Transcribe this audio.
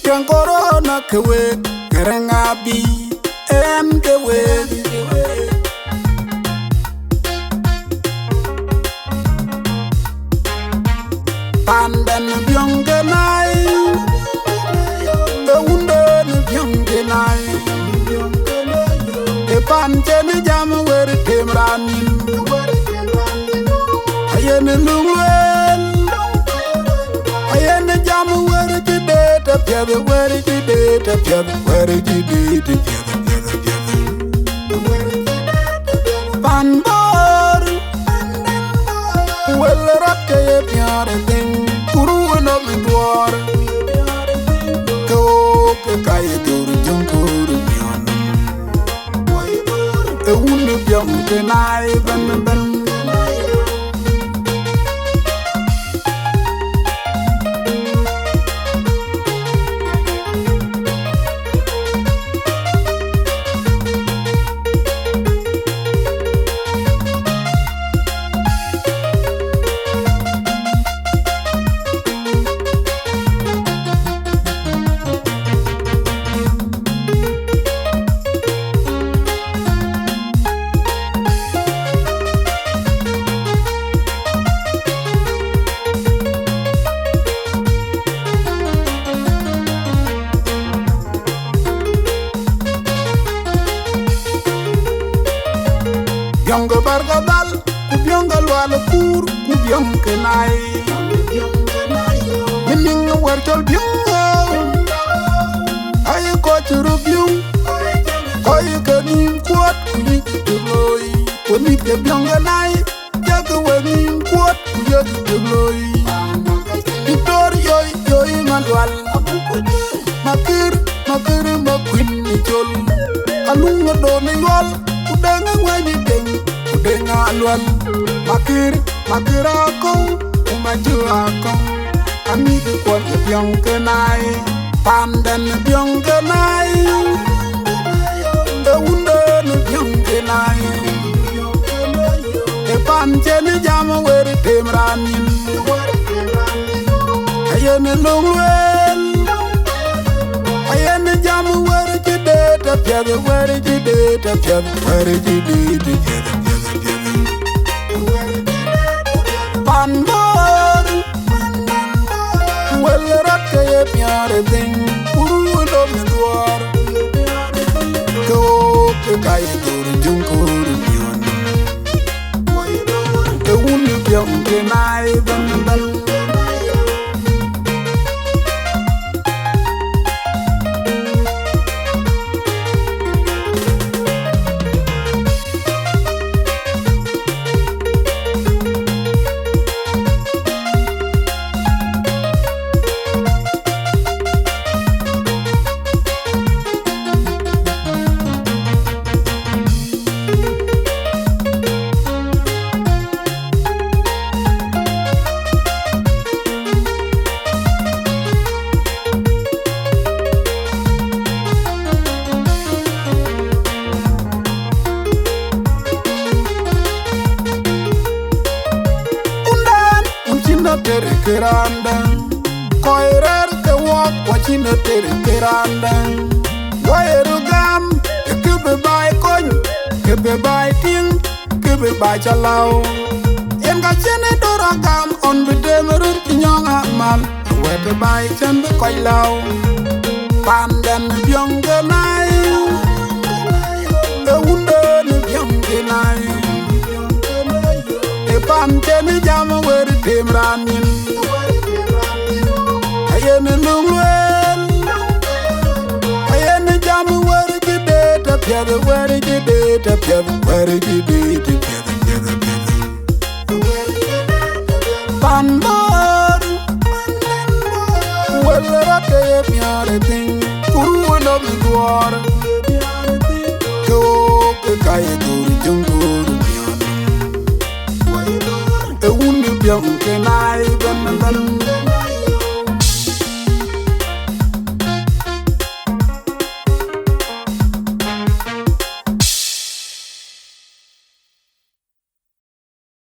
Tiang corona kewe kerengabi em kewe Pandan biong kenai Teundan biong kenai Epan chene jam wer temranin Ayene lungwen Ayene jam wer jideta piade wer jideta piade wer jideta piade Pandor Well rakke piade ting Kuru no bidwar Ko ke kaya dur jungkur pion E unu biong kenai ben ben Biong bargadal, kubiong galwal kur, kubiong kenai. Mining warchol biong, ay kochuru biong, ay kaning kuat kulik tuloy. Kulik ke biong kenai, jaga wening kuat kulik tuloy. Victor yoy yoy manual, makir makwin nichol, alung ngadon ningwal. Udanga wani deng, udanga alwan. Makir ako, umaju ako. Kami dikuan biong kenai, pandan biong kenai, undan biong kenai. Epan chene jam wer temranin, ayene lungwen, ayene jam wer jideta piade wer jideta piade wer jideta piade Pandor Well rakke piade ting Kuru no bidwar Ko ke kaya dur jungkur pion E unu biong kenai ben ben Tere keranda, koirer ke wak wachina tere keranda. Koiru gam, kebe bai kony, kebe bai ting, kebe bai chalau. En ka chene dora gam on bide merur kinyonga mal, wete bai chembe koi lau. Pandan biong kenai, undan biong kenai. Epan chene jam wer temranin, ayene lungwen, ayene jam wer jideta piade wer jideta piade wer jideta piade Pandor Well rakke piade ting Kuru no bidwar Ko ke kaya dur jungkur pion E unu biong kenai ben ben